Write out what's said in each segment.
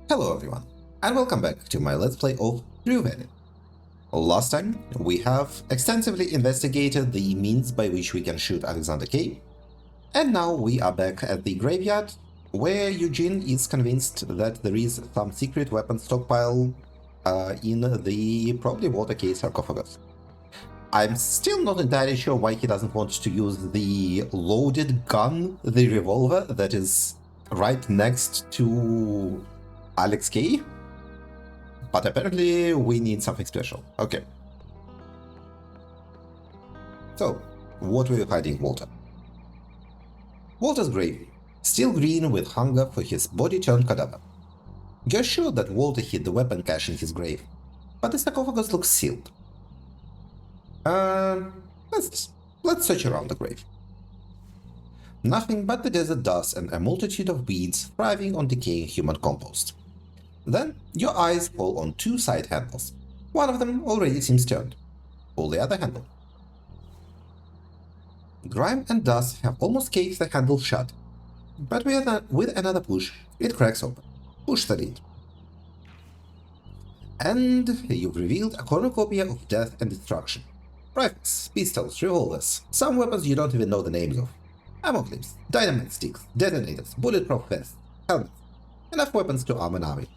Hello everyone, and welcome back to my Let's Play of True Value. Last time, we have extensively investigated the means by which we can shoot Alexander K, and now we are back at the graveyard, where Eugene is convinced that there is some secret weapon stockpile in the probably Walter K sarcophagus. I'm still not entirely sure why he doesn't want to use the loaded gun, the revolver, that is right next to Alex K. But apparently we need something special. Okay. So, what were you hiding, Walter? Walter's grave, still green with hunger for his body-turned cadaver. You're sure that Walter hid the weapon cache in his grave, but the sarcophagus looks sealed. Let's search around the grave. Nothing but the desert dust and a multitude of weeds thriving on decaying human compost. Then your eyes fall on two side handles. One of them already seems turned. Pull the other handle. Grime and dust have almost caked the handle shut, but with another push, it cracks open. Push the lid. And you've revealed a cornucopia of death and destruction. Rifles, pistols, revolvers, some weapons you don't even know the names of. Ammo clips, dynamite sticks, detonators, bulletproof vests, helmets. Enough weapons to arm an army.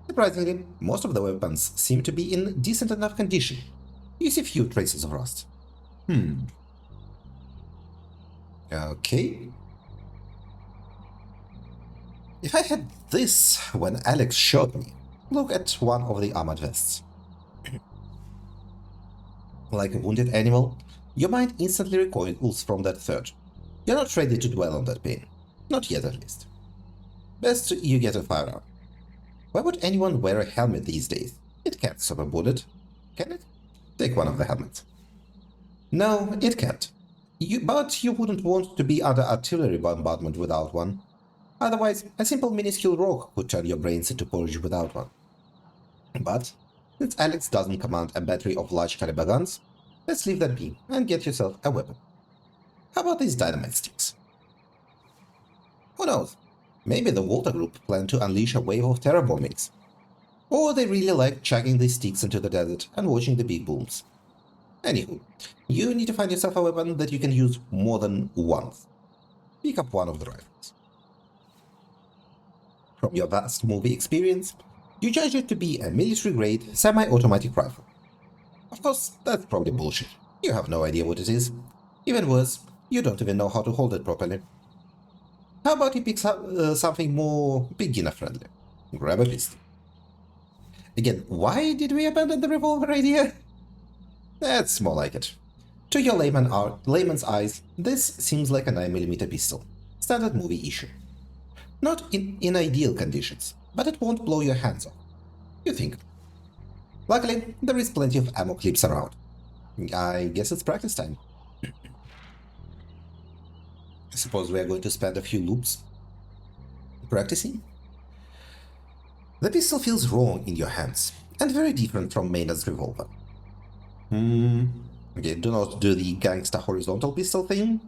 Surprisingly, most of the weapons seem to be in decent enough condition. You see few traces of rust. Okay. If I had this when Alex shot me, look at one of the armored vests. Like a wounded animal, your mind instantly recoils from that third. You're not ready to dwell on that pain. Not yet, at least. Best you get a firearm. Why would anyone wear a helmet these days? It can't stop a bullet, can it? Take one of the helmets. No, it can't. But you wouldn't want to be under artillery bombardment without one. Otherwise, a simple minuscule rock would turn your brains into porridge without one. But, since Alex doesn't command a battery of large caliber guns, let's leave that be and get yourself a weapon. How about these dynamite sticks? Who knows? Maybe the Walter Group planned to unleash a wave of terror bombings. Or they really like chugging these sticks into the desert and watching the big booms. Anywho, you need to find yourself a weapon that you can use more than once. Pick up one of the rifles. From your vast movie experience, you judge it to be a military-grade, semi-automatic rifle. Of course, that's probably bullshit. You have no idea what it is. Even worse, you don't even know how to hold it properly. How about you pick something more beginner-friendly? Grab a pistol. Again, why did we abandon the revolver idea? That's more like it. To your layman's eyes, this seems like a 9mm pistol. Standard movie issue. Not in ideal conditions, but it won't blow your hands off. You think. Luckily, there is plenty of ammo clips around. I guess it's practice time. I suppose we are going to spend a few loops practicing. The pistol feels wrong in your hands, and very different from Maynard's revolver. Okay, do not do the gangsta horizontal pistol thing.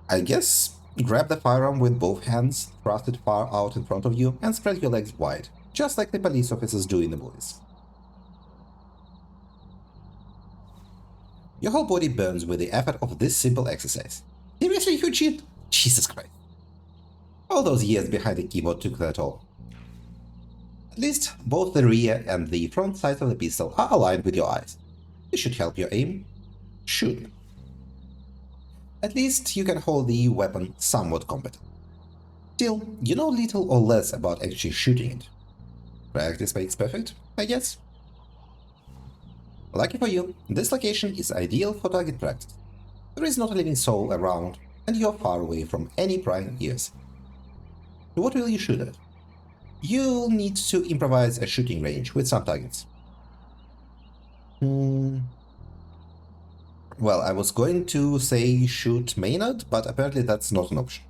I guess grab the firearm with both hands, thrust it far out in front of you, and spread your legs wide, just like the police officers do in the movies. Your whole body burns with the effort of this simple exercise. Seriously, Eugene? Jesus Christ. All those years behind the keyboard took that all. At least, both the rear and the front sides of the pistol are aligned with your eyes. This should help your aim. Should. At least you can hold the weapon somewhat competent. Still, you know little or less about actually shooting it. Practice makes perfect, I guess. Lucky for you, this location is ideal for target practice. There is not a living soul around, and you're far away from any prying ears. What will you shoot at? You'll need to improvise a shooting range with some targets. Well, I was going to say shoot Maynard, but apparently that's not an option.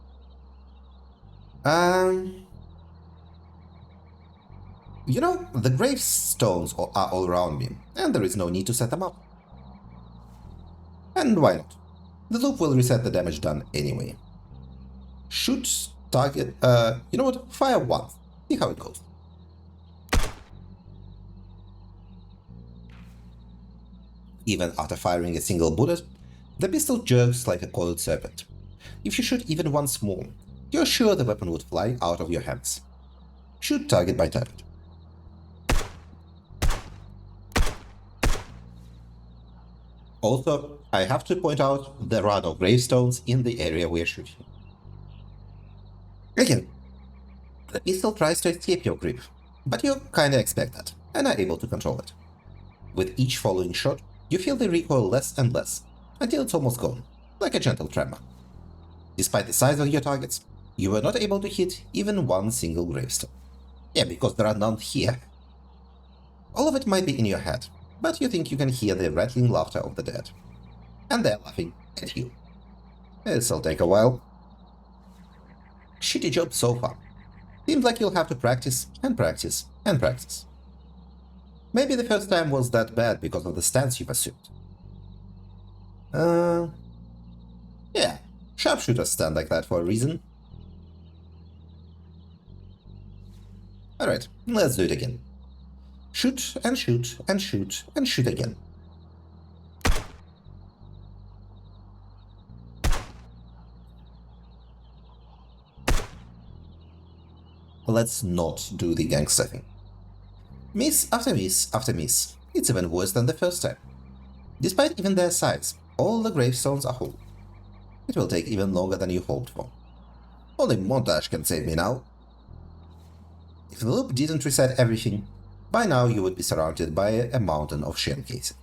You know, the gravestones are all around me, and there is no need to set them up. And why not? The loop will reset the damage done anyway. Shoot target, you know what? Fire once. See how it goes. Even after firing a single bullet, the pistol jerks like a coiled serpent. If you shoot even once more, you're sure the weapon would fly out of your hands. Shoot target by target. Also, I have to point out there are no gravestones in the area we're shooting. Again, the pistol tries to escape your grip, but you kinda expect that, and are able to control it. With each following shot, you feel the recoil less and less, until it's almost gone, like a gentle tremor. Despite the size of your targets, you were not able to hit even one single gravestone. Yeah, because there are none here. All of it might be in your head, but you think you can hear the rattling laughter of the dead. And they're laughing at you. This'll take a while. Shitty job so far. Seems like you'll have to practice and practice and practice. Maybe the first time was that bad because of the stance you've assumed. Yeah, sharpshooters stand like that for a reason. Alright, let's do it again. Shoot and shoot and shoot and shoot again. Let's not do the gangster thing. Miss after miss after miss. It's even worse than the first time. Despite even their size, all the gravestones are whole. It will take even longer than you hoped for. Only montage can save me now. If the loop didn't reset everything, by now you would be surrounded by a mountain of shell casing.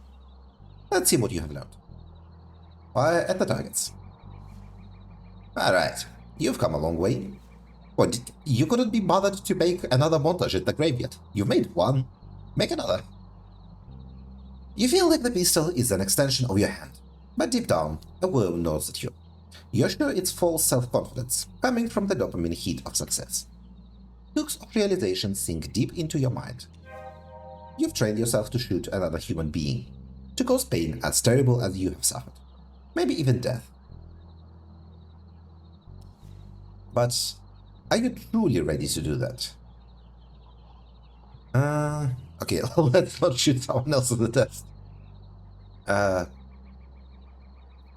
Let's see what you have learned. Fire at the targets. Alright, you've come a long way. What, you couldn't be bothered to make another montage at the grave yet? You've made one. Make another. You feel like the pistol is an extension of your hand, but deep down, a worm nods at you. You're sure it's false self-confidence, coming from the dopamine heat of success. Hooks of realization sink deep into your mind. You've trained yourself to shoot another human being, to cause pain as terrible as you have suffered. Maybe even death. But are you truly ready to do that? Okay, let's not shoot someone else in the test.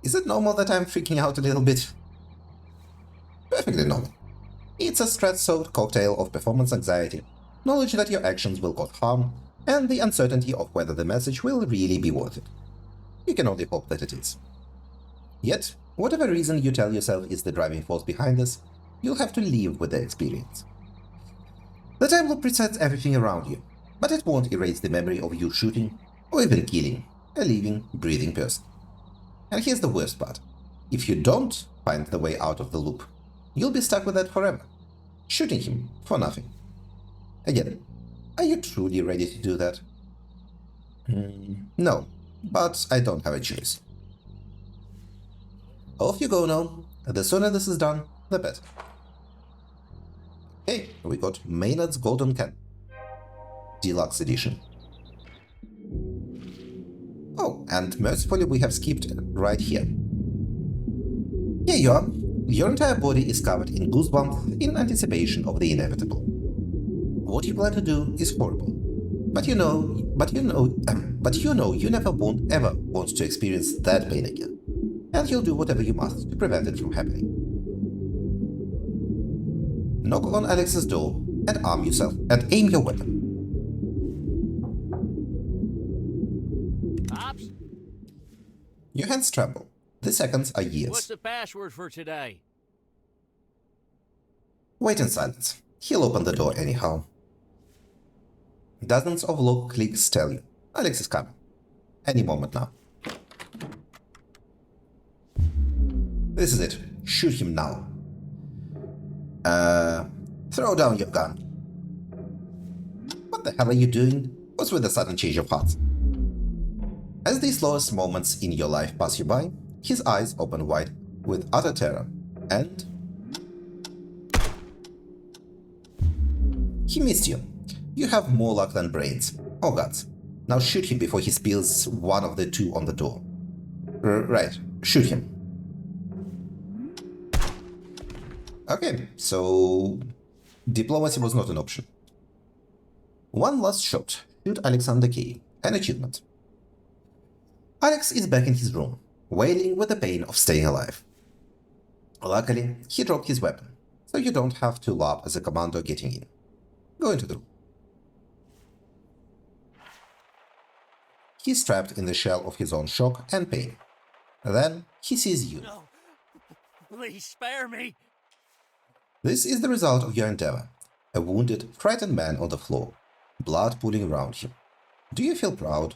Is it normal that I'm freaking out a little bit? Perfectly normal. It's a stress-soaked cocktail of performance anxiety, knowledge that your actions will cause harm, and the uncertainty of whether the message will really be worth it. You can only hope that it is. Yet, whatever reason you tell yourself is the driving force behind this, you'll have to live with the experience. The time loop resets everything around you, but it won't erase the memory of you shooting, or even killing, a living, breathing person. And here's the worst part. If you don't find the way out of the loop, you'll be stuck with that forever, shooting him for nothing. Again, are you truly ready to do that? No, but I don't have a choice. Off you go now. The sooner this is done, the better. Hey, we got Maynard's Golden Can. Deluxe Edition. Oh, and mercifully we have skipped right here. Here you are. Your entire body is covered in goosebumps in anticipation of the inevitable. What you plan to do is horrible. But you know you never won't ever want to experience that pain again. And you'll do whatever you must to prevent it from happening. Knock on Alex's door and arm yourself and aim your weapon. Pops? Your hands tremble. The seconds are years. What's the password for today? Wait in silence. He'll open the door anyhow. Dozens of lock clicks tell you Alex is coming. Any moment now. This is it. Shoot him now. Throw down your gun. What the hell are you doing? What's with the sudden change of heart? As these lowest moments in your life pass you by, his eyes open wide with utter terror, and he missed you. You have more luck than brains, or guts. Now shoot him before he spills one of the two on the door. Right, shoot him. Okay, so diplomacy was not an option. One last shot. Shoot Alexander K. An achievement. Alex is back in his room, wailing with the pain of staying alive. Luckily, he dropped his weapon, so you don't have to laugh as a commando getting in. Go into the room. He's trapped in the shell of his own shock and pain. Then he sees you. No. Please spare me. This is the result of your endeavor. A wounded, frightened man on the floor, blood pooling around him. Do you feel proud?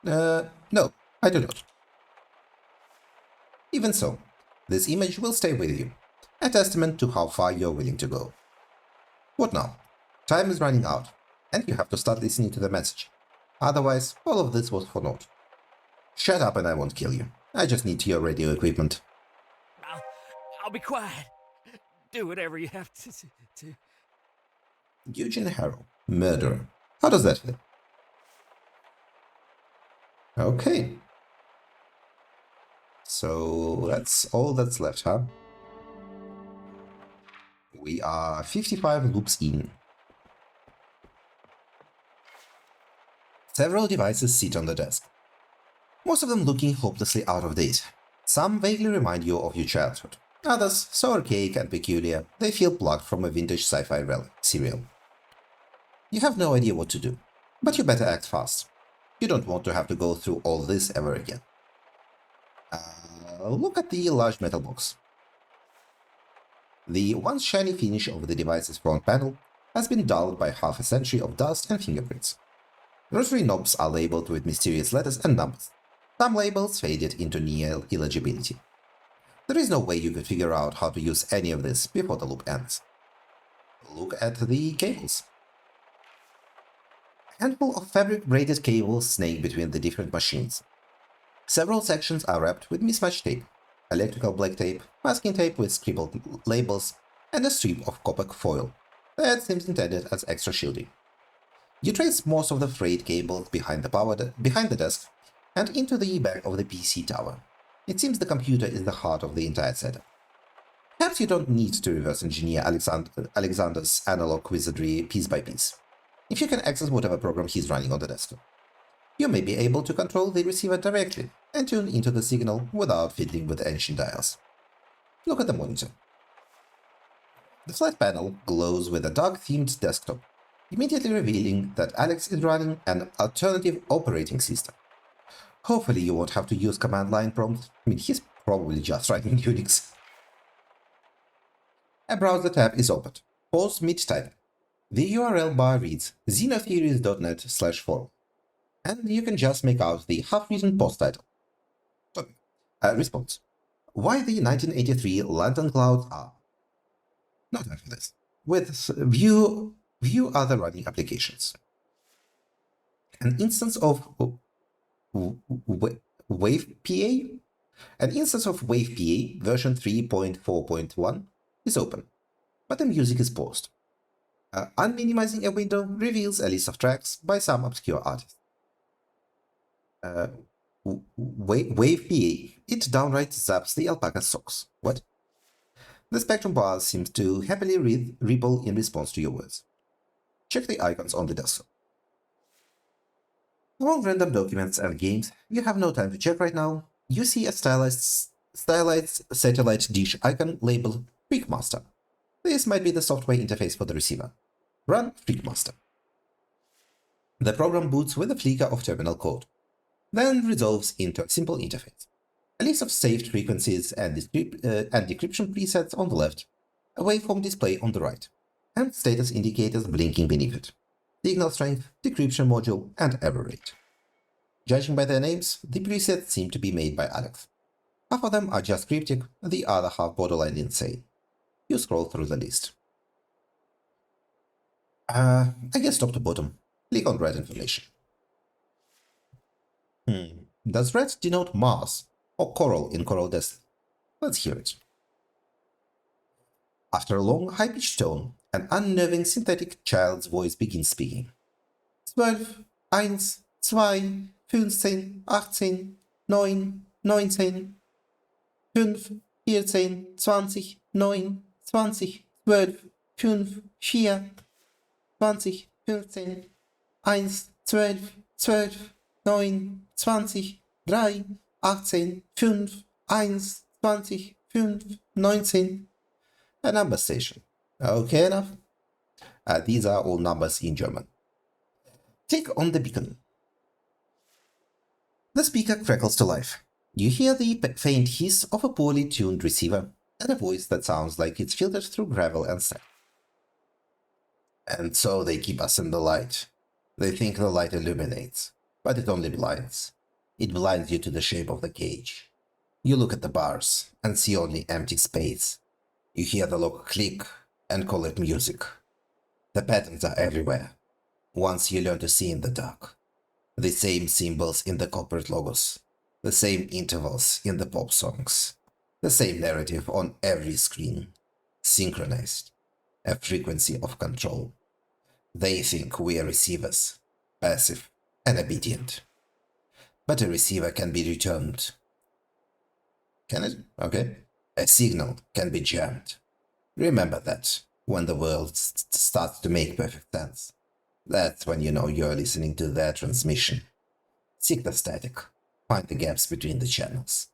No, I do not. Even so, this image will stay with you, a testament to how far you're willing to go. What now? Time is running out, and you have to start listening to the message. Otherwise, all of this was for naught. Shut up and I won't kill you. I just need your radio equipment. I'll be quiet. Do whatever you have to. Eugene Harrow, murderer. How does that feel? Okay. So that's all that's left, huh? We are 55 loops in. Several devices sit on the desk, most of them looking hopelessly out of date. Some vaguely remind you of your childhood. Others, so archaic and peculiar, they feel plucked from a vintage sci-fi serial. You have no idea what to do, but you better act fast. You don't want to have to go through all this ever again. Look at the large metal box. The once shiny finish of the device's front panel has been dulled by half a century of dust and fingerprints. Rotary knobs are labeled with mysterious letters and numbers. Some labels faded into near illegibility. There is no way you could figure out how to use any of this before the loop ends. Look at the cables. A handful of fabric-braided cables snake between the different machines. Several sections are wrapped with mismatched tape, electrical black tape, masking tape with scribbled labels, and a strip of copper foil that seems intended as extra shielding. You trace most of the frayed cables behind the desk and into the back of the PC tower. It seems the computer is the heart of the entire setup. Perhaps you don't need to reverse engineer Alexander's analog wizardry piece by piece. If you can access whatever program he's running on the desktop, you may be able to control the receiver directly and tune into the signal without fiddling with ancient dials. Look at the monitor. The flat panel glows with a dark-themed desktop, immediately revealing that Alex is running an alternative operating system. Hopefully you won't have to use command line prompts. He's probably just running Unix. A browser tab is opened. Pause mid-type. The URL bar reads xenotheories.net/forum. And you can just make out the half-written post title. Response. Why the 1983 Lantern Clouds are. No time for this. With view other running applications. An instance of WavePA? An instance of WavePA version 3.4.1 is open, but the music is paused. Unminimizing a window reveals a list of tracks by some obscure artist. WavePA. It downright zaps the alpaca's socks. What? The spectrum bar seems to happily ripple in response to your words. Check the icons on the desktop. Among random documents and games you have no time to check right now, you see a stylized satellite dish icon labeled Freakmaster. This might be the software interface for the receiver. Run Freakmaster. The program boots with a flicker of terminal code, then resolves into a simple interface. A list of saved frequencies and decryption presets on the left, a waveform display on the right, and status indicators blinking beneath it. Signal strength, decryption module, and error rate. Judging by their names, the presets seem to be made by Alex. Half of them are just cryptic, the other half borderline insane. You scroll through the list. I guess top to bottom. Click on red information. Does red denote Mars or coral in Coral Destiny? Let's hear it. After a long, high-pitched tone, an unnerving synthetic child's voice begins speaking. 12, 1, 2, 15, 18. 9, 19, 5, 14, 20, 9, 20, 12, 5, 4, 20, 15, 1, 12, 12, 9, 20, 3, 18, 5, 1, 20, 5, 19. A number station. Okay, enough. These are all numbers in German. Click on the beacon. The speaker crackles to life. You hear the faint hiss of a poorly tuned receiver and a voice that sounds like it's filtered through gravel and sand. And so they keep us in the light. They think the light illuminates, but it only blinds. It blinds you to the shape of the cage. You look at the bars and see only empty space. You hear the lock click and call it music. The patterns are everywhere. Once you learn to see in the dark. The same symbols in the corporate logos. The same intervals in the pop songs. The same narrative on every screen. Synchronized. A frequency of control. They think we are receivers, passive and obedient. But a receiver can be returned. Can it? Okay. A signal can be jammed. Remember that when the world starts to make perfect sense. That's when you know you're listening to their transmission. Seek the static. Find the gaps between the channels.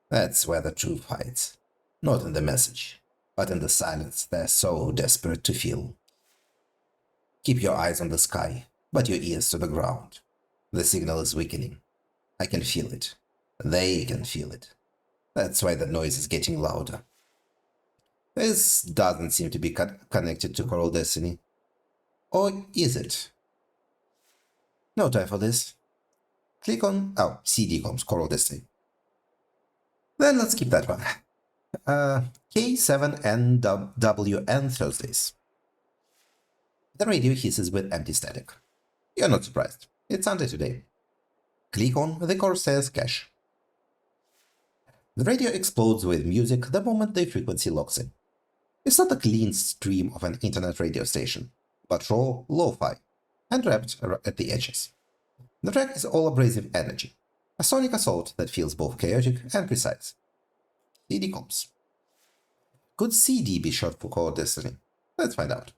That's where the truth hides. Not in the message, but in the silence they're so desperate to feel. Keep your eyes on the sky, but your ears to the ground. The signal is weakening. I can feel it. They can feel it. That's why the noise is getting louder. This doesn't seem to be connected to Coral Destiny. Or is it? No time for this. Click on CD comms Coral Destiny. Then let's keep that one. K7NWN Thursdays. The radio hisses with empty static. You're not surprised. It's Sunday today. Click on the Corsairs cache. The radio explodes with music the moment the frequency locks in. It's not a clean stream of an internet radio station, but raw lo-fi, and wrapped at the edges. The track is all abrasive energy, a sonic assault that feels both chaotic and precise. CD comps. Could CD be short for Core Destiny? Let's find out.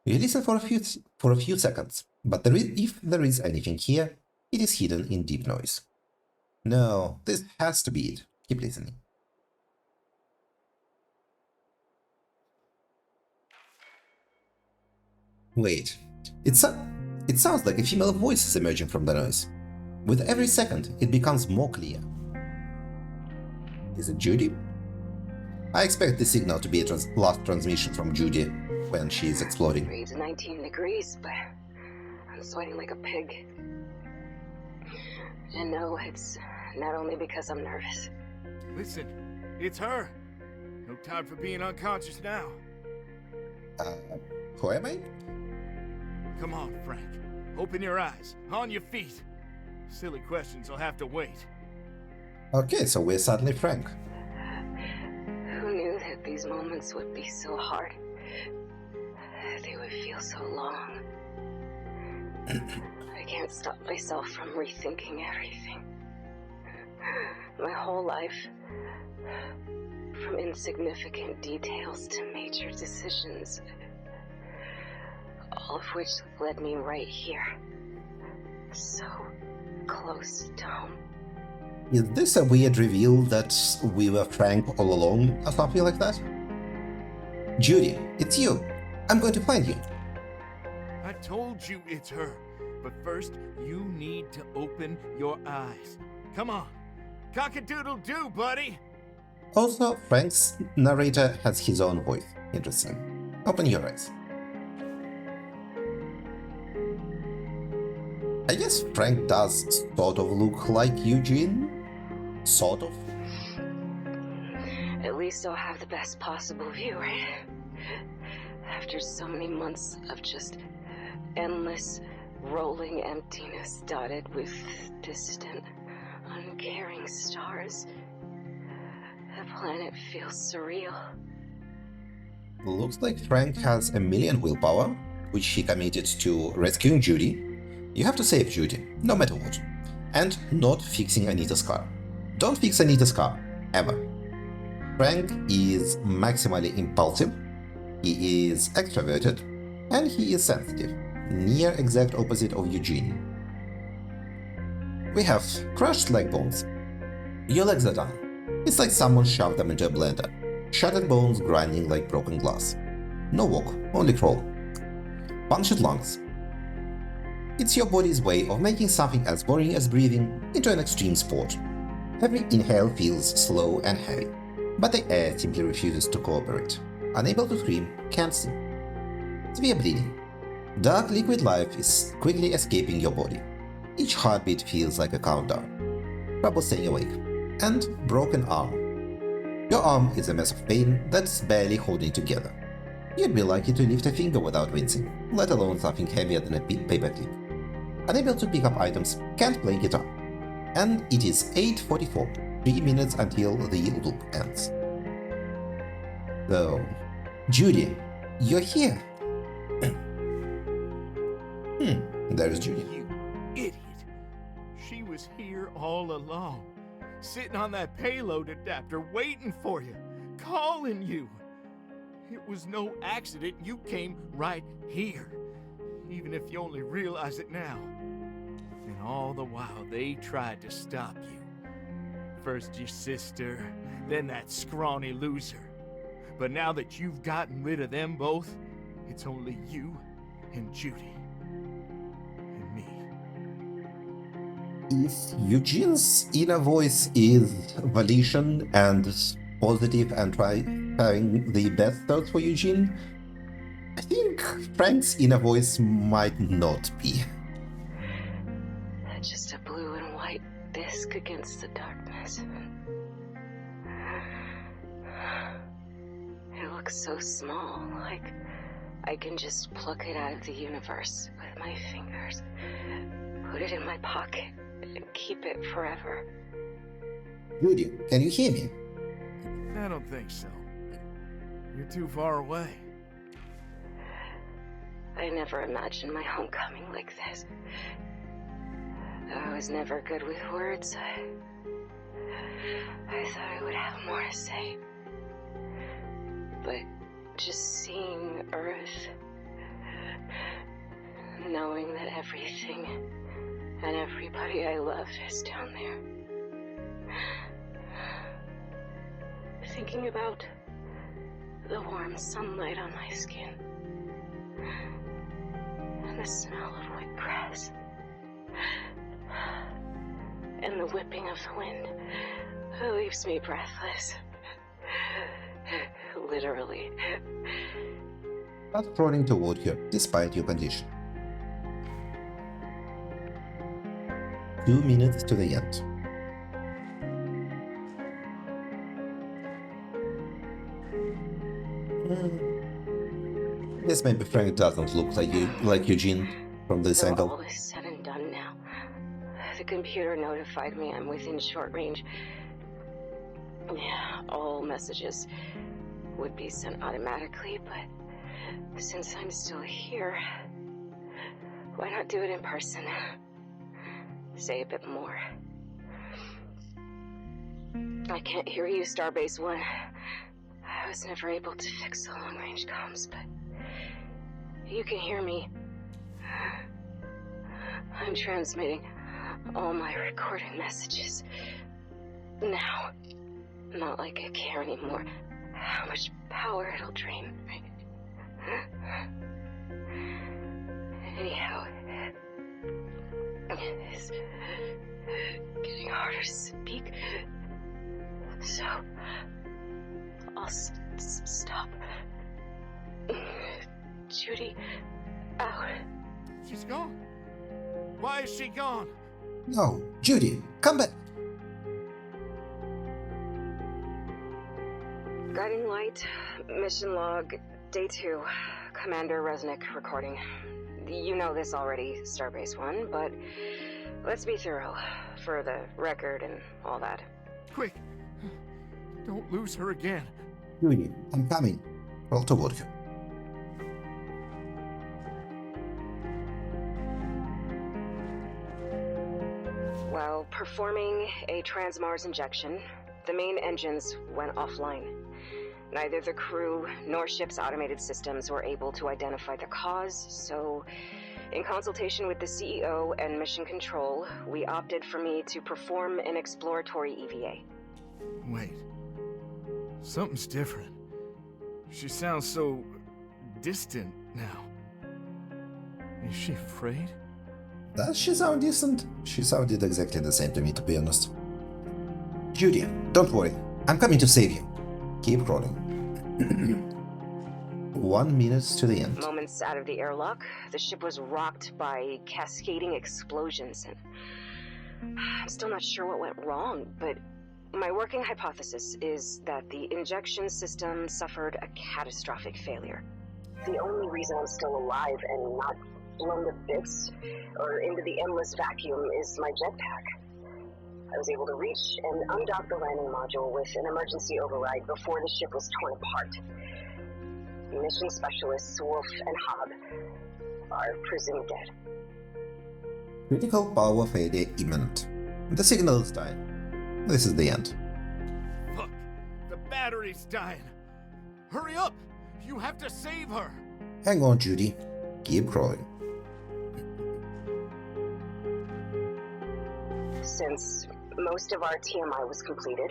You listen for a few seconds, but if there is anything here, it is hidden in deep noise. No, this has to be it. Keep listening. Wait, it sounds like a female voice is emerging from the noise. With every second, it becomes more clear. Is it Judy? I expect the signal to be a last transmission from Judy when she is exploding. Reads 19 degrees, but I'm sweating like a pig. And no, it's not only because I'm nervous. Listen, it's her. No time for being unconscious now. Who am I? Come on, Frank. Open your eyes. On your feet. Silly questions will have to wait. Okay, so we're suddenly Frank. Who knew that these moments would be so hard? They would feel so long. I can't stop myself from rethinking everything. My whole life, from insignificant details to major decisions, all of which led me right here. So close to home. Is this a weird reveal that we were Frank all along, or something like that? Judy, it's you. I'm going to find you. I told you it's her. But first, you need to open your eyes. Come on. Cock-a-doodle-doo, buddy! Also, Frank's narrator has his own voice. Interesting. Open your eyes. I guess Frank does sort of look like Eugene. Sort of. At least I'll have the best possible view, right? After so many months of just endless, rolling emptiness dotted with distant, uncaring stars, the planet feels surreal. Looks like Frank has a million willpower, which he committed to rescuing Judy. You have to save Judy, no matter what. And not fixing Anita's car. Don't fix Anita's car, ever. Frank is maximally impulsive, he is extroverted, and he is sensitive, near exact opposite of Eugene. We have crushed leg bones. Your legs are done. It's like someone shoved them into a blender. Shattered bones grinding like broken glass. No walk, only crawl. Punctured lungs. It's your body's way of making something as boring as breathing into an extreme sport. Every inhale feels slow and heavy, but the air simply refuses to cooperate. Unable to scream, can't sing. Severe bleeding. Dark liquid life is quickly escaping your body. Each heartbeat feels like a countdown. Trouble staying awake. And broken arm. Your arm is a mess of pain that's barely holding together. You'd be lucky to lift a finger without wincing, let alone something heavier than a paperclip. Unable to pick up items, can't play guitar. And it is 8:44, 3 minutes until the loop ends. So, Judy, you're here. There's Judy. You idiot. She was here all along, sitting on that payload adapter waiting for you, calling you. It was no accident you came right here, even if you only realize it now. And all the while they tried to stop you. First your sister, then that scrawny loser. But now that you've gotten rid of them both, it's only you and Judy. And me. If Eugene's inner voice is volition and positive and having the best thoughts for Eugene, I think Frank's inner voice might not be. Just a blue and white disc against the darkness. It looks so small, like I can just pluck it out of the universe with my fingers, put it in my pocket, and keep it forever. Judy, can you hear me? I don't think so. You're too far away. I never imagined my homecoming like this. I was never good with words. I thought I would have more to say. But just seeing Earth, knowing that everything and everybody I love is down there. Thinking about the warm sunlight on my skin and the smell of wet grass and the whipping of the wind leaves me breathless. Literally. Not crawling toward you, despite your condition. 2 minutes to the end. This maybe Frank doesn't look like Eugene from this So angle. all is said and done now. The computer notified me I'm within short range. Yeah, all messages would be sent automatically, but since I'm still here, why not do it in person? Say a bit more. I can't hear you, Starbase 1. I was never able to fix the long-range comms, but you can hear me. I'm transmitting all my recorded messages now. Not like I care anymore how much power it'll drain. Anyhow, it's getting harder to speak, so I'll stop. Judy, out. She's gone. Why is she gone? No, Judy, come back. Guiding light, mission log, day 2. Commander Resnick recording. You know this already, Starbase 1, but let's be thorough for the record and all that. Quick! Don't lose her again. Judy, I'm coming. Roll toward you. While performing a Transmars injection, the main engines went offline. Neither the crew nor ship's automated systems were able to identify the cause, so in consultation with the CEO and Mission Control, we opted for me to perform an exploratory EVA. Wait. Something's different. She sounds so distant now. Is she afraid? Does she sound decent? She sounded exactly the same to me, to be honest. Judy, don't worry. I'm coming to save you. Keep crawling. 1 minute to the end. Moments out of the airlock, the ship was rocked by cascading explosions, and I'm still not sure what went wrong, but my working hypothesis is that the injection system suffered a catastrophic failure. The only reason I'm still alive and not blown to bits or into the endless vacuum is my jetpack. I was able to reach and undock the landing module with an emergency override before the ship was torn apart. Mission specialists Wolf and Hobb are presumed dead. Critical power failure imminent. The signal is dying. This is the end. Fuck! The battery's dying! Hurry up! You have to save her! Hang on, Judy. Keep crawling. Since most of our TMI was completed,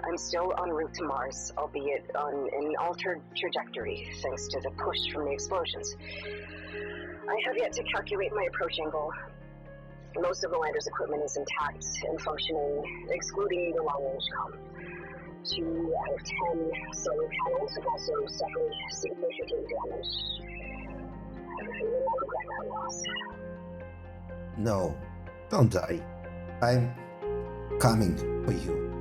I'm still en route to Mars, albeit on an altered trajectory thanks to the push from the explosions. I have yet to calculate my approach angle. Most of the lander's equipment is intact and functioning, excluding the long-range comm. 2 out of 10 solar panels have also suffered significant damage. I will regret that loss. No, don't die. I'm coming for you.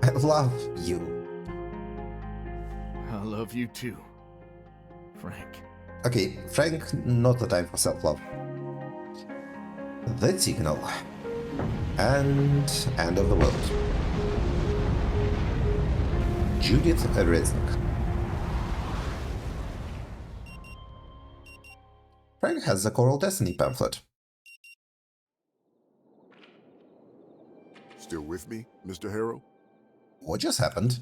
I love you. I love you too, Frank. Okay, Frank, not the time for self-love. The signal. And end of the world. Judith Resnick. Frank has the Coral Destiny pamphlet. Still with me, Mr. Harrow? What just happened?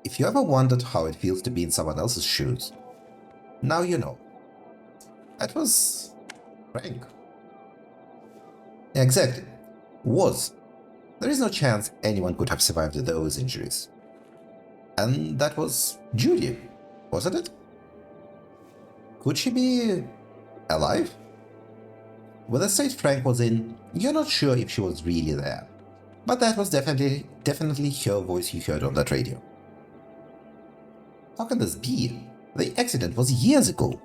If you ever wondered how it feels to be in someone else's shoes, now you know. That was Frank. Exactly. Was. There is no chance anyone could have survived those injuries. And that was Judy, wasn't it? Could she be alive? With the state Frank was in, you're not sure if she was really there. But that was definitely her voice you heard on that radio. How can this be? The accident was years ago.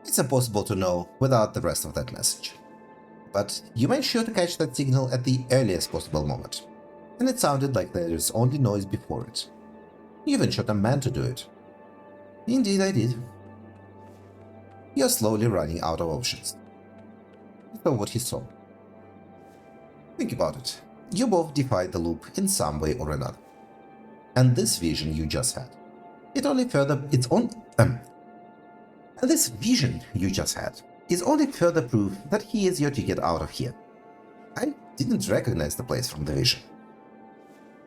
It's impossible to know without the rest of that message. But you made sure to catch that signal at the earliest possible moment, and it sounded like there is only noise before it. You even shot a man to do it. Indeed I did. You're slowly running out of options. So what he saw. Think about it. You both defied the loop in some way or another. And this vision you just had. This vision you just had is only further proof that he is your ticket out of here. I didn't recognize the place from the vision.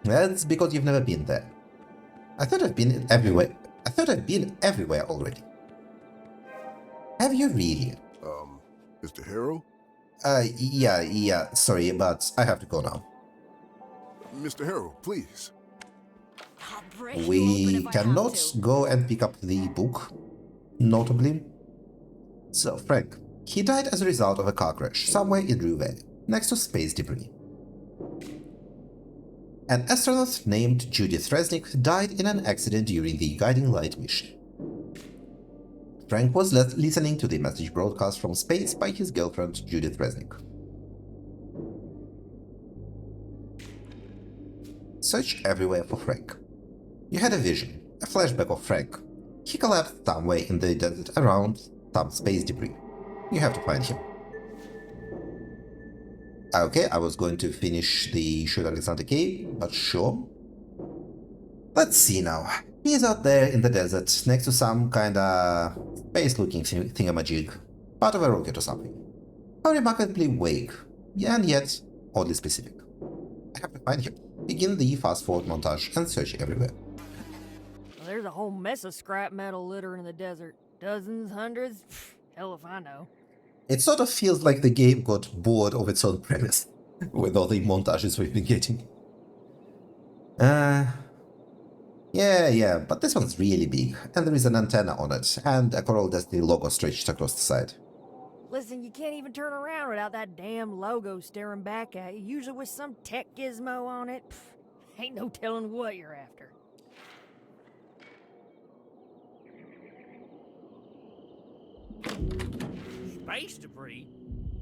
That's because you've never been there. I thought I've been everywhere. Already. Have you really? Mr. Harrow? Yeah, sorry, but I have to go now. Mr. Harrow, please. I'll break you open We if I have cannot to. go and pick up the book, notably. So, Frank, he died as a result of a car crash somewhere in Rue Valley, next to space debris. An astronaut named Judith Resnick died in an accident during the Guiding Light mission. Frank was listening to the message broadcast from space by his girlfriend Judith Resnick. Search everywhere for Frank. You had a vision, a flashback of Frank. He collapsed somewhere in the desert around some space debris. You have to find him. Okay, I was going to finish the Shoot Alexander Cave, but sure. Let's see now. He's out there in the desert next to some kinda space-looking thingamajig, part of a rocket or something. How remarkably vague, and yet oddly specific. I have to find him. Begin the fast-forward montage and search everywhere. Well, there's a whole mess of scrap metal litter in the desert. Dozens, hundreds? Pfft, hell if I know. It sort of feels like the game got bored of its own premise with all the montages we've been getting. Yeah, but this one's really big, and there is an antenna on it, and a Coral Destiny logo stretched across the side. Listen, you can't even turn around without that damn logo staring back at you, usually with some tech gizmo on it. Pfft, ain't no telling what you're after. Space debris?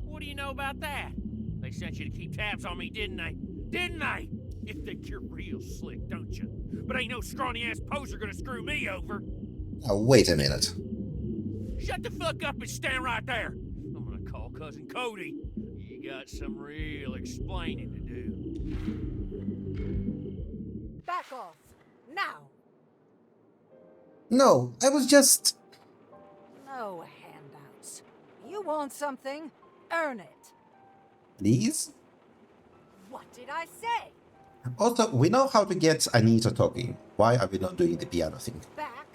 What do you know about that? They sent you to keep tabs on me, didn't they? Didn't they? You think you're real slick, don't you? But ain't no scrawny-ass poser gonna screw me over. Now, wait a minute. Shut the fuck up and stand right there. I'm gonna call Cousin Cody. You got some real explaining to do. Back off. Now. No, I was just... No handouts. You want something? Earn it. Please? What did I say? Also, we know how to get Anita talking. Why are we not doing the piano thing? Back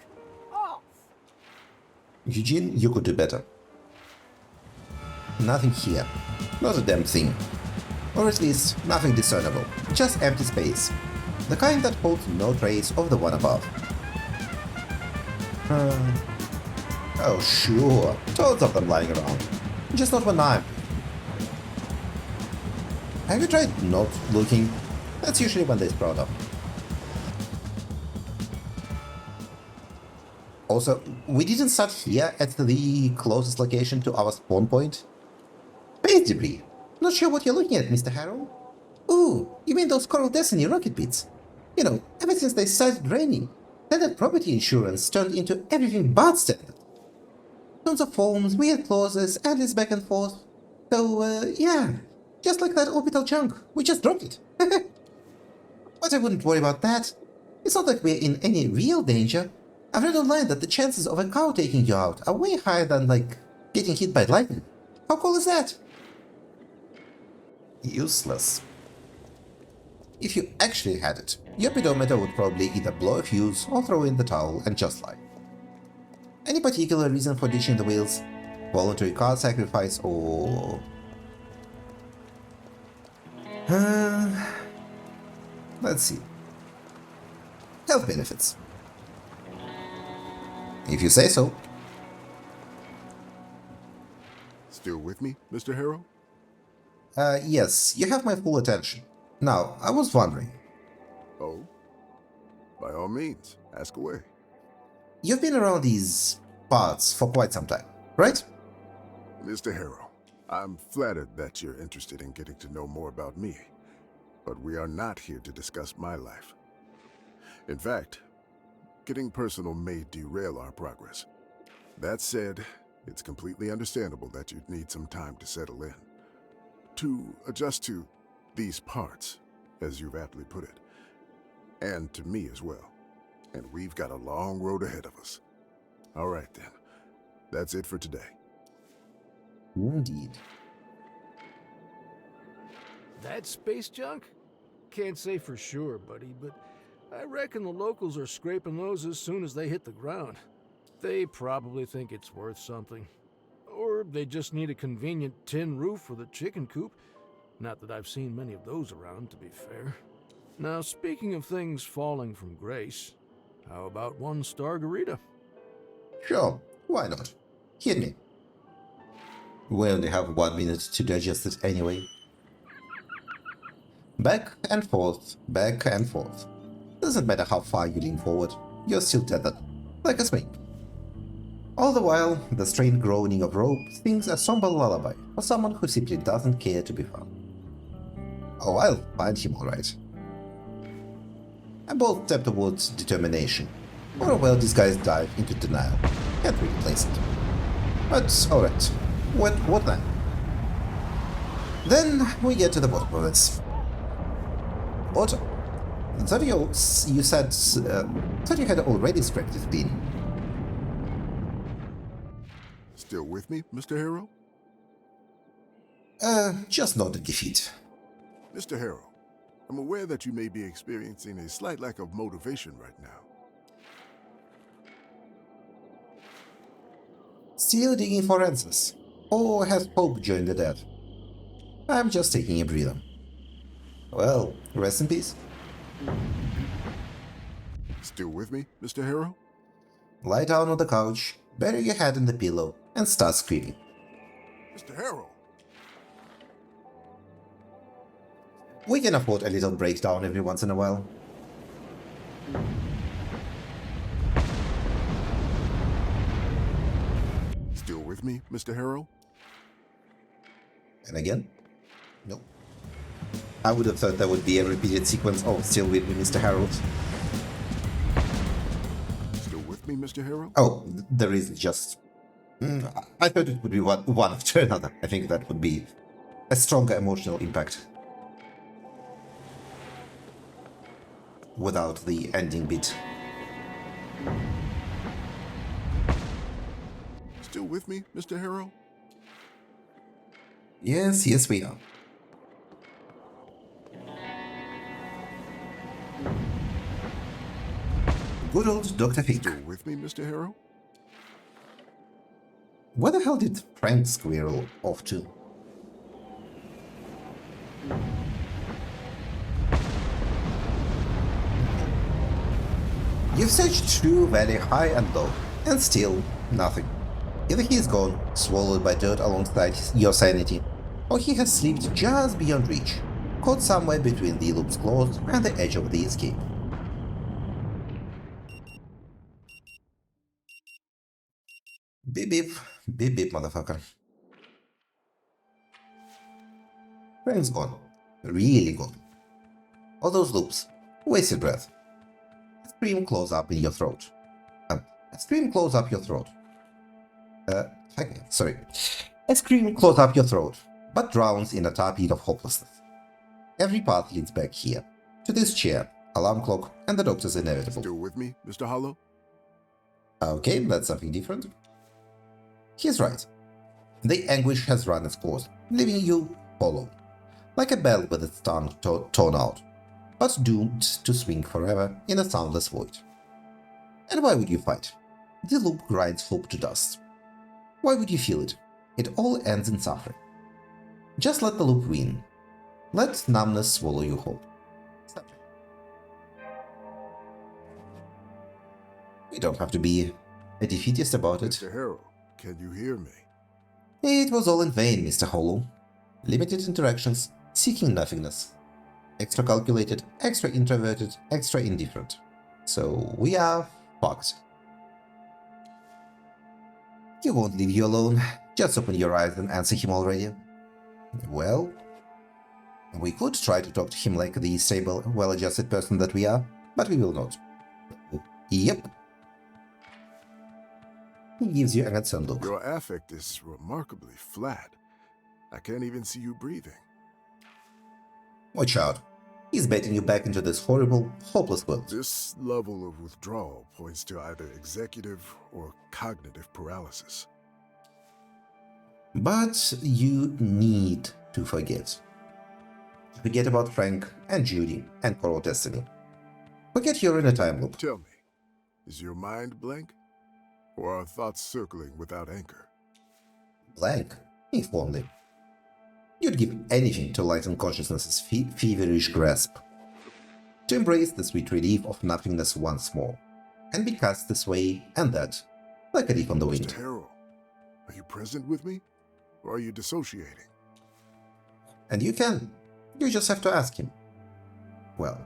off. Eugene, you could do better. Nothing here. Not a damn thing. Or at least, nothing discernible. Just empty space. The kind that holds no trace of the one above. Oh sure, tons of them lying around. Just not when I'm... Have you tried not looking? That's usually when they sprout up. Also, we didn't start here at the closest location to our spawn point. Space debris. Not sure what you're looking at, Mr. Harrow. Ooh, you mean those Coral Destiny rocket bits? You know, ever since they started raining, standard property insurance turned into everything but standard. Tons of forms, weird clauses, endless back and forth. So, yeah, just like that orbital junk, we just dropped it. But I wouldn't worry about that. It's not like we're in any real danger. I've read online that the chances of a cow taking you out are way higher than, like, getting hit by lightning. How cool is that? Useless. If you actually had it, your pedometer would probably either blow a fuse or throw in the towel and just lie. Any particular reason for ditching the wheels? Voluntary card sacrifice or... Let's see. Health benefits. If you say so. Still with me, Mr. Harrow? Yes, you have my full attention. Now, I was wondering. Oh? By all means, ask away. You've been around these parts for quite some time, right? Mr. Harrow, I'm flattered that you're interested in getting to know more about me, but we are not here to discuss my life. In fact, getting personal may derail our progress. That said, it's completely understandable that you'd need some time to settle in, to adjust to these parts, as you've aptly put it, and to me as well. And we've got a long road ahead of us. All right then, that's it for today. Indeed. That space junk? Can't say for sure, buddy, but I reckon the locals are scraping those as soon as they hit the ground. They probably think it's worth something. Or they just need a convenient tin roof with a chicken coop. Not that I've seen many of those around, to be fair. Now, speaking of things falling from grace, how about one Stargarita? Sure, why not? Hit me. We only have 1 minute to digest it anyway. Back and forth, back and forth. Doesn't matter how far you lean forward, you're still tethered, like a swing. All the while, the strained groaning of rope sings a somber lullaby for someone who simply doesn't care to be found. Oh, I'll find him alright. I both step towards determination, or a well-disguised dive into denial. Can't really place it. But alright, what then? Then we get to the bottom of this. Otto, thought you said thought you had already scrapped it clean. Still with me, Mr. Harrow? Just noted defeat. Mr. Harrow, I'm aware that you may be experiencing a slight lack of motivation right now. Still digging for answers? Or has hope joined the dead? I'm just taking a breather. Well, rest in peace. Still with me, Mr. Harrow? Lie down on the couch, bury your head in the pillow, and start screaming. Mr. Harrow! We can afford a little breakdown every once in a while. Still with me, Mr. Harrow? And again? Nope. I would have thought there would be a repeated sequence of Still with me, Mr. Harold. Still with me, Mr. Harrow? Oh, there is just... I thought it would be one after another. I think that would be a stronger emotional impact. Without the ending bit. Still with me, Mr. Harrow? Yes, yes we are. Good old Dr. Fink. Still with me, Mr. Harrow? Where the hell did Frank squirrel off to? You've searched through valley high and low, and still nothing. Either he is gone, swallowed by dirt alongside your sanity, or he has slipped just beyond reach, caught somewhere between the loop's claws and the edge of the escape. Beep beep, beep beep, motherfucker. Frank's gone. Really gone. All those loops. Wasted breath. A scream close up in your throat. A scream close up your throat. Sorry. A scream close up your throat, but drowns in a tar pit of hopelessness. Every path leads back here, to this chair, alarm clock, and the doctor's inevitable. Still with me, Mr. Hollow? Okay, that's something different. He's right. The anguish has run its course, leaving you hollow, like a bell with its tongue torn out, but doomed to swing forever in a soundless void. And why would you fight? The loop grinds hope to dust. Why would you feel it? It all ends in suffering. Just let the loop win. Let numbness swallow your hope. You don't have to be a defeatist about it. Mr. Harrow, can you hear me? It was all in vain, Mr. Hollow. Limited interactions, seeking nothingness. Extra calculated, extra introverted, extra indifferent. So we are fucked. He won't leave you alone. Just open your eyes and answer him already. Well, we could try to talk to him like the stable, well-adjusted person that we are, but we will not. Yep. He gives you a concerned look. Your affect is remarkably flat. I can't even see you breathing. Watch out. He's baiting you back into this horrible, hopeless world. This level of withdrawal points to either executive or cognitive paralysis. But you need to forget. Forget about Frank and Judy and Coral Destiny. Forget you're in a time loop. Tell me, is your mind blank? Or are thoughts circling without anchor? Blank, if only. You'd give anything to lighten consciousness's feverish grasp. To embrace the sweet relief of nothingness once more, and be cast this way and that, like a leaf on the wind. Mr. Harrow, are you present with me? Or are you dissociating? And you can. You just have to ask him. Well,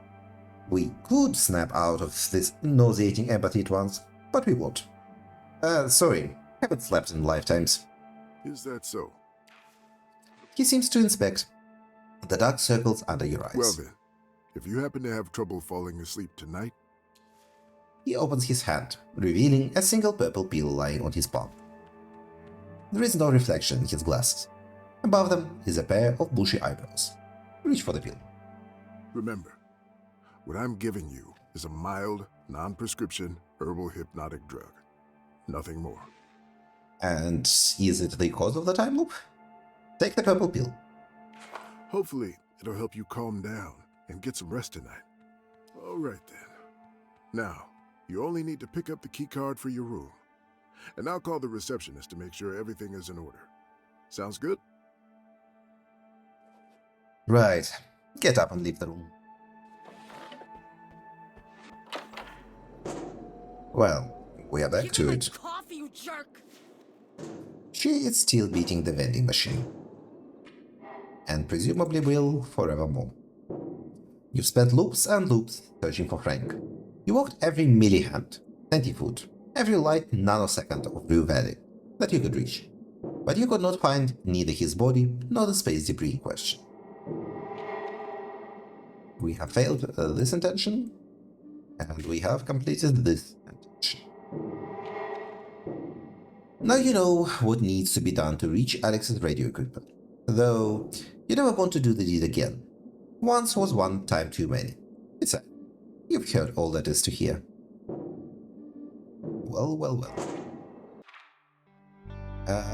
we could snap out of this nauseating empathy at once, but we won't. Sorry, haven't slept in lifetimes. Is that so? He seems to inspect the dark circles under your eyes. Well then, if you happen to have trouble falling asleep tonight... He opens his hand, revealing a single purple pill lying on his palm. There is no reflection in his glasses. Above them is a pair of bushy eyebrows. Reach for the pill. Remember, what I'm giving you is a mild, non-prescription herbal hypnotic drug. Nothing more. And is it the cause of the time loop? Take the purple pill. Hopefully, it'll help you calm down and get some rest tonight. All right then. Now, you only need to pick up the key card for your room. And I'll call the receptionist to make sure everything is in order. Sounds good? Right. Get up and leave the room. Well, we are back to it. Coffee, you jerk! She is still beating the vending machine. And presumably will forevermore. You've spent loops and loops searching for Frank. You walked every millihand, centifoot, every light nanosecond of Blue Valley that you could reach. But you could not find neither his body nor the space debris in question. We have failed this intention, and we have completed this intention. Now you know what needs to be done to reach Alex's radio equipment, though you never want to do the deed again. Once was one time too many. Besides, you've heard all that is to hear. Well, well, well.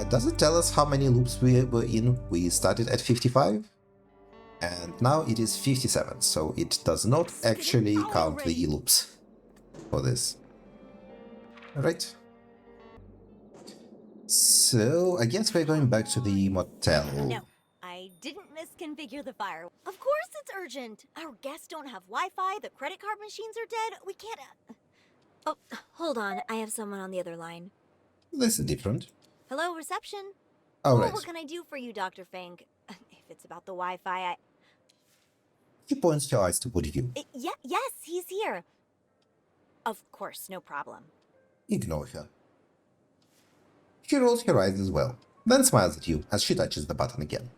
Does it tell us how many loops we were in? We started at 55, and now it is 57, so it does not actually count the loops for this. Alright. So, I guess we're going back to the motel. No, I didn't misconfigure the fire. Of course it's urgent. Our guests don't have Wi-Fi, the credit card machines are dead. We can't... Oh, hold on. I have someone on the other line. This is different. Hello, reception? Alright. What can I do for you, Dr. Fink? If it's about the Wi-Fi, She points her eyes toward you. yes, he's here. Of course, no problem. Ignore her. She rolls her eyes as well, then smiles at you as she touches the button again.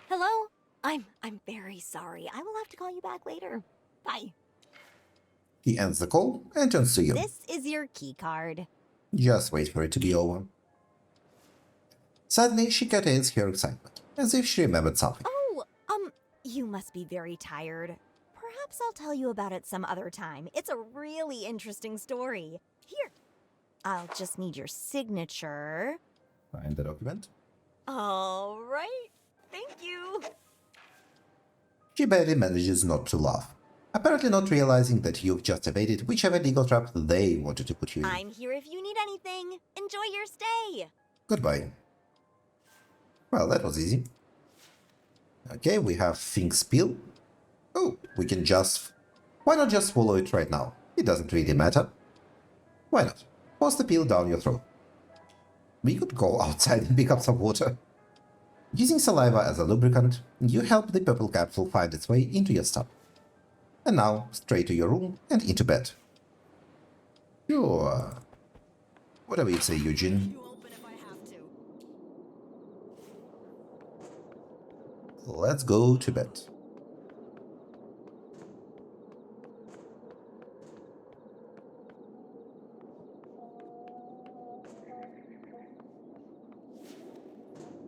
Hello? I'm very sorry. I will have to call you back later. Bye. He ends the call and turns to you. This is your key card. Just wait for it to be over. Suddenly, she curtails her excitement, as if she remembered something. Oh, you must be very tired. Perhaps I'll tell you about it some other time. It's a really interesting story. Here, I'll just need your signature. Find the document. All right. Thank you. She barely manages not to laugh, apparently not realizing that you've just evaded whichever legal trap they wanted to put you in. I'm here if you need anything. Enjoy your stay. Goodbye. Well, that was easy. Okay, we have Fink's pill. Oh, we can just... Why not just swallow it right now? It doesn't really matter. Why not? Force the pill down your throat. We could go outside and pick up some water. Using saliva as a lubricant, you help the purple capsule find its way into your stomach. And now, straight to your room and into bed. Sure. Whatever you say, Eugene. Let's go to bed.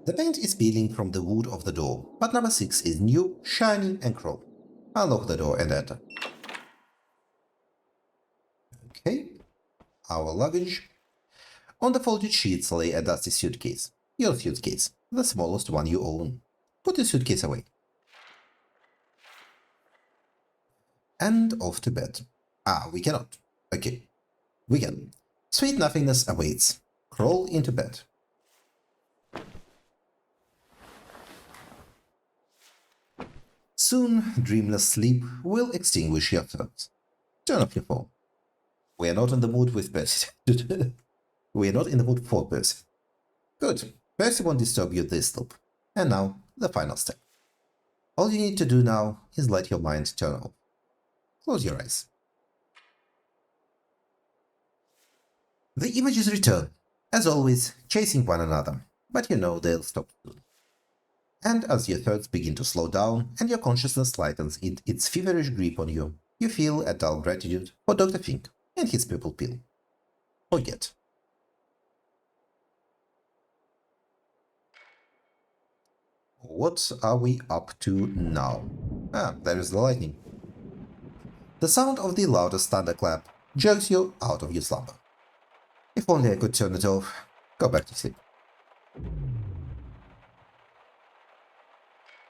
The paint is peeling from the wood of the door, but number 6 is new, shiny and chrome. I'll lock the door and enter. Okay. Our luggage. On the folded sheets lay a dusty suitcase. Your suitcase, the smallest one you own. Put the suitcase away. And off to bed. Ah, we cannot. Okay. We can. Sweet nothingness awaits. Crawl into bed. Soon, dreamless sleep will extinguish your thoughts. Turn off your phone. We are not in the mood with Percy. We are not in the mood for Percy. Good. Percy won't disturb you this loop. And now, the final step. All you need to do now is let your mind turn off. Close your eyes. The images return, as always, chasing one another, but you know they'll stop soon. And as your thoughts begin to slow down and your consciousness lightens in its feverish grip on you, you feel a dull gratitude for Dr. Fink and his purple pill. Forget. What are we up to now? Ah, there is the lightning. The sound of the loudest thunderclap jerks you out of your slumber. If only I could turn it off. Go back to sleep.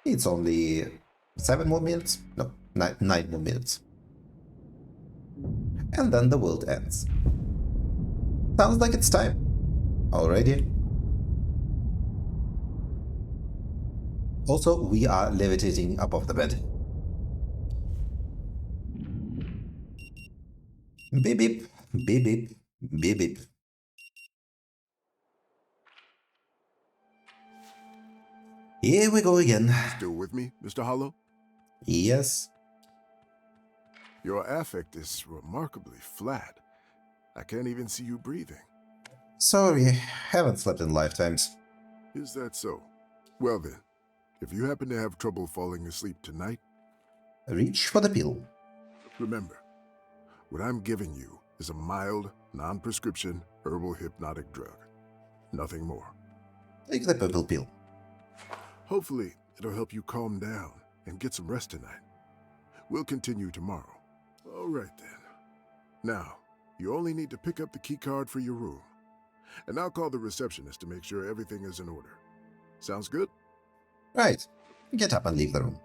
It's only 7 more minutes? No, 9 more minutes. And then the world ends. Sounds like it's time. Already? Also, we are levitating above the bed. Beep beep, beep beep, beep beep. Here we go again. Still with me, Mr. Hollow? Yes. Your affect is remarkably flat. I can't even see you breathing. Sorry, haven't slept in lifetimes. Is that so? Well then, if you happen to have trouble falling asleep tonight, Reach for the pill. remember, what I'm giving you is a mild, non-prescription herbal hypnotic drug. Nothing more. Take the purple pill. Hopefully, it'll help you calm down and get some rest tonight. We'll continue tomorrow. All right then. Now, you only need to pick up the key card for your room. And I'll call the receptionist to make sure everything is in order. Sounds good? Right. Get up and leave the room.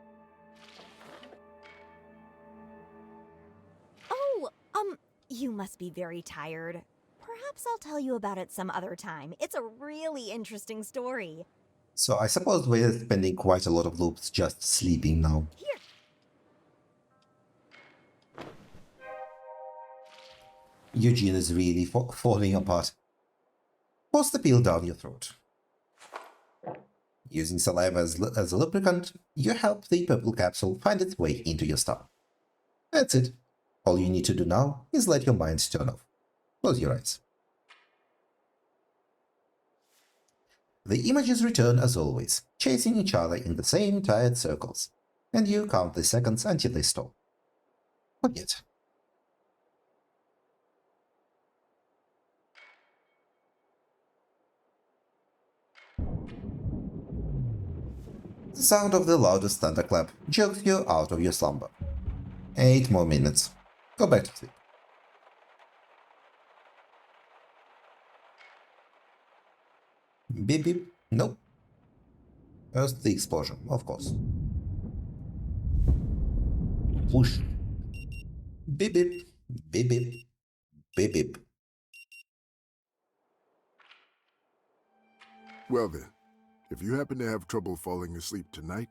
Oh, you must be very tired. Perhaps I'll tell you about it some other time. It's a really interesting story. So I suppose we're spending quite a lot of loops just sleeping now. Here. Eugene is really falling apart. Force the pill down your throat. Using saliva as a lubricant, you help the purple capsule find its way into your stomach. That's it. All you need to do now is let your mind turn off. Close your eyes. The images return as always, chasing each other in the same tired circles, and you count the seconds until they stop. Forget. The sound of the loudest thunderclap jolts you out of your slumber. 8 more minutes. Go back to sleep. Beep beep. Nope. First the explosion, of course. Whoosh. Beep beep. Beep beep. Beep beep. Well then, if you happen to have trouble falling asleep tonight,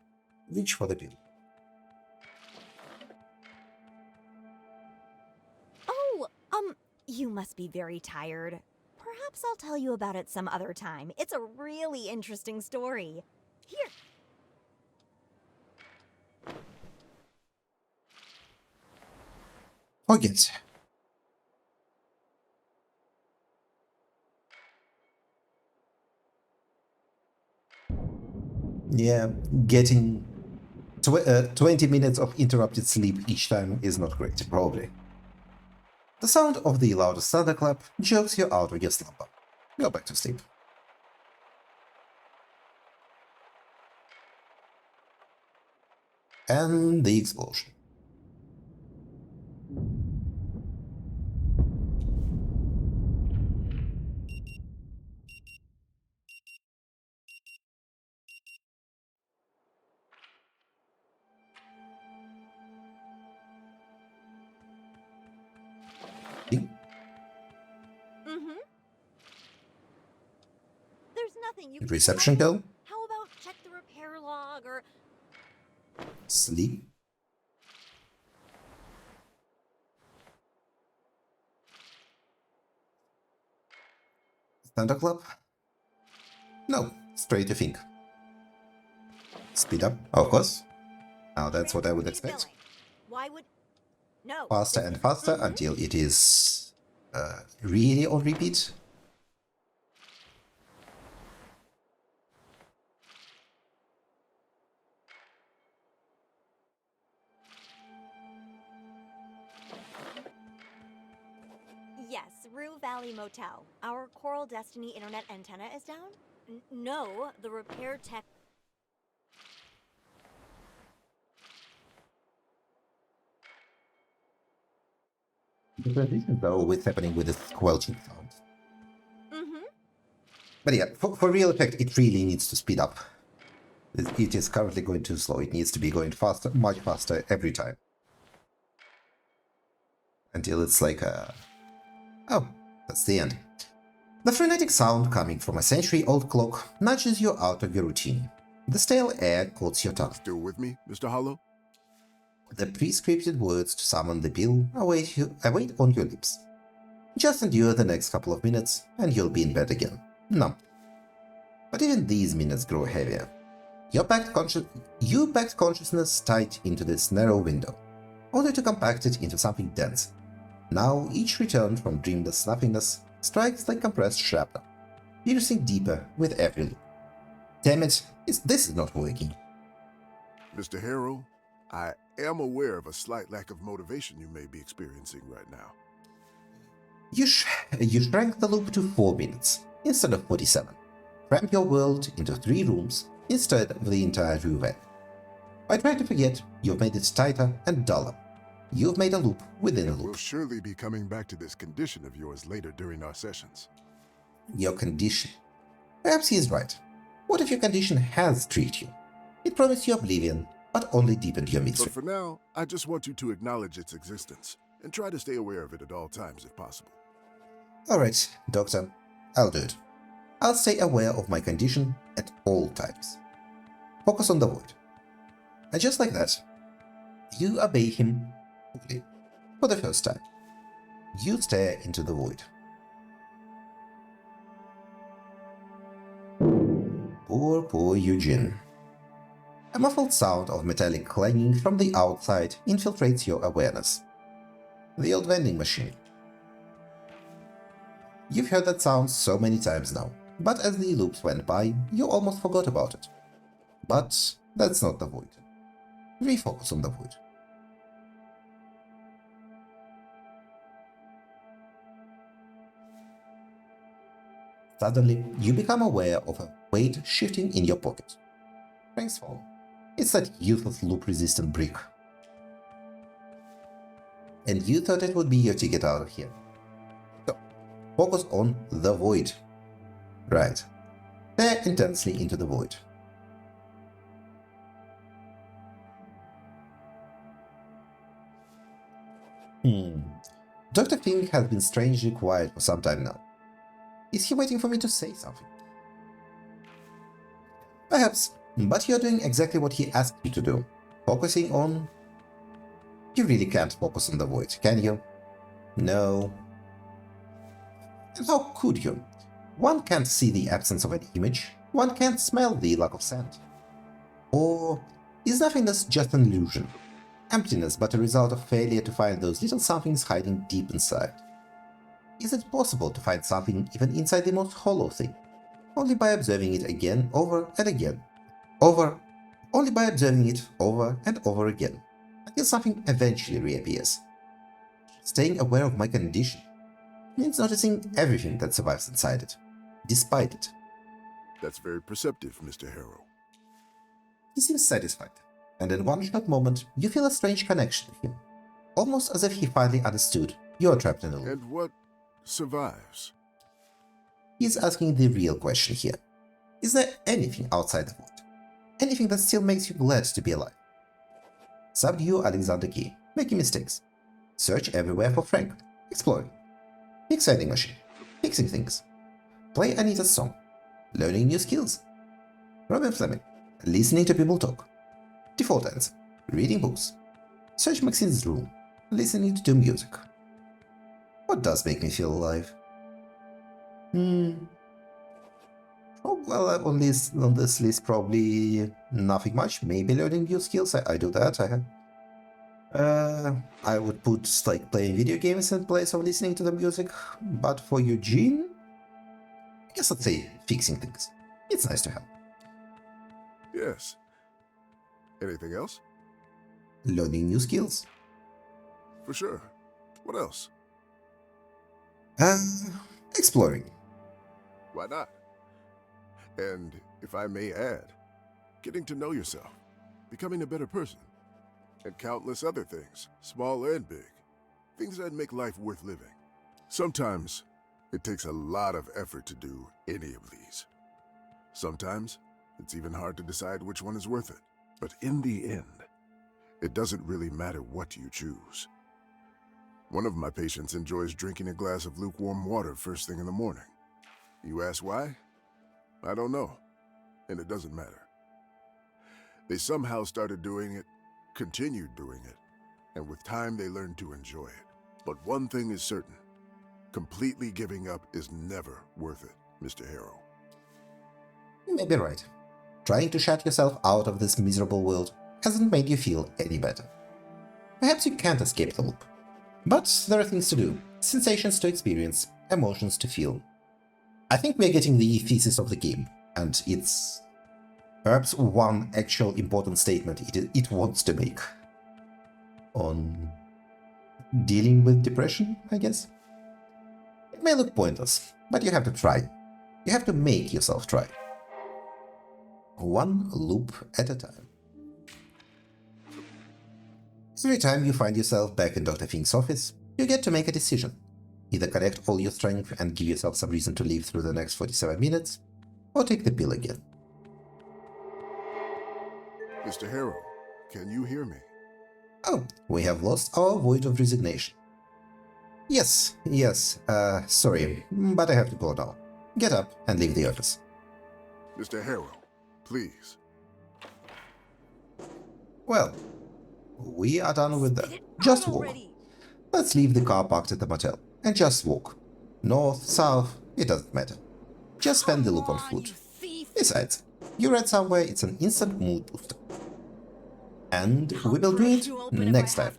Reach for the pill. Oh, you must be very tired. Perhaps I'll tell you about it some other time. It's a really interesting story. Here. Forget. Yeah, getting 20 minutes of interrupted sleep each time is not great, probably. The sound of the loudest thunderclap jolts you out of your slumber. Go back to sleep. And the explosion. Ding. Mm-hmm. There's nothing you can Reception do. bell. How about check the repair log or... Sleep. Thunderclap? No, straight to think. Speed up, of course. Now that's what I would expect. Why would... No. Faster and faster until it is really on repeat. Yes, Rue Valley Motel. Our Coral Destiny internet antenna is down? No, the repair tech... But this is always happening with the squelching sound. Mm-hmm. But yeah, for real effect, it really needs to speed up. It is currently going too slow. It needs to be going faster, much faster every time. Until it's like a... Oh, that's the end. The frenetic sound coming from a century-old clock nudges you out of your routine. The stale air coats your tongue. Still with me, Mr. Hollow? The pre-scripted words to summon the bill await on your lips. Just endure the next couple of minutes, and you'll be in bed again. No. But even these minutes grow heavier. You packed consciousness tight into this narrow window, only to compact it into something dense. Now each return from dreamless nothingness strikes like compressed shrapnel, piercing deeper with every loop. Damn it, this is not working. Mr. Harrow, I am aware of a slight lack of motivation you may be experiencing right now. You shrank the loop to 4 minutes instead of 47. Cramp your world into 3 rooms instead of the entire Ruven. By trying to forget, you've made it tighter and duller. You've made a loop within a We'll loop. surely be coming back to this condition of yours later during our sessions. Your condition. Perhaps he is right. What if your condition has tricked you? It promised you oblivion, but only deepened your But misery. for now, I just want you to acknowledge its existence and try to stay aware of it at all times if possible. Alright, Doctor, I'll do it. I'll stay aware of my condition at all times. Focus on the void. And just like that, you obey him fully. For the first time. You stare into the void. Poor Eugene. A muffled sound of metallic clanging from the outside infiltrates your awareness. The old vending machine. You've heard that sound so many times now, but as the loops went by, you almost forgot about it. But that's not the void. Refocus on the void. Suddenly, you become aware of a weight shifting in your pocket. Thanks fall. It's that useless loop-resistant brick. And you thought it would be your ticket out of here. So, focus on the void. Right. Stare intensely into the void. Dr. Fink has been strangely quiet for some time now. Is he waiting for me to say something? Perhaps, but you're doing exactly what he asked you to do. Focusing on... You really can't focus on the void, can you? No. And how could you? One can't see the absence of an image, one can't smell the lack of scent. Or is nothingness just an illusion? Emptiness but a result of failure to find those little somethings hiding deep inside? Is it possible to find something even inside the most hollow thing? Only by observing it again, over and again. Only by observing it over and over again, until something eventually reappears. Staying aware of my condition means noticing everything that survives inside it, despite it. That's very perceptive, Mr. Harrow. He seems satisfied, and in one short moment you feel a strange connection with him, almost as if he finally understood you are trapped in a loop. And what survives? He is asking the real question here. Is there anything outside the void? Anything that still makes you glad to be alive? Subdue Alexander Key, making mistakes. Search everywhere for Frank, exploring. Fix vending machine, fixing things. Play Anita's song, learning new skills. Robin Fleming, listening to people talk. Default answer, reading books. Search Maxine's room, listening to music. What does make me feel alive? Oh, well, on this list, probably nothing much. Maybe learning new skills. I do that. I would put like playing video games in place of listening to the music. But for Eugene, I guess I'd say fixing things. It's nice to have. Yes. Anything else? Learning new skills. For sure. What else? Exploring. Why not? And, if I may add, getting to know yourself, becoming a better person, and countless other things, small and big, things that make life worth living. Sometimes, it takes a lot of effort to do any of these. Sometimes, It's even hard to decide which one is worth it. But in the end, it doesn't really matter what you choose. One of my patients enjoys drinking a glass of lukewarm water first thing in the morning. You ask why? I don't know, and it doesn't matter. They somehow started doing it, continued doing it, and with time they learned to enjoy it. But one thing is certain, completely giving up is never worth it, Mr. Harrow. You may be right. Trying to shut yourself out of this miserable world hasn't made you feel any better. Perhaps you can't escape the loop. But there are things to do, sensations to experience, emotions to feel. I think we're getting the thesis of the game, and it's perhaps one actual important statement it wants to make on dealing with depression, I guess. It may look pointless, but you have to try. You have to make yourself try. One loop at a time. Every time you find yourself back in Dr. Fink's office, you get to make a decision. Either collect all your strength and give yourself some reason to live through the next 47 minutes, or take the pill again. Mr. Harrow, can you hear me? Oh, we have lost our void of resignation. Yes, sorry, but I have to go now. Get up and leave the office. Mr. Harrow, please. Well, we are done with that. Just walk. Let's leave the car parked at the motel and just walk. North, south, it doesn't matter. Just spend the loop on foot. Besides, you read somewhere it's an instant mood booster. And we will do it next time,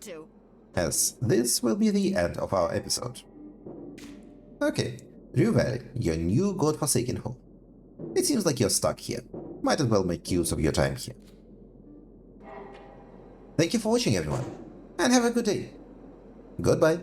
as this will be the end of our episode. Okay, Rue Valley, your new godforsaken home. It seems like you're stuck here. Might as well make use of your time here. Thank you for watching, everyone, and have a good day. Goodbye.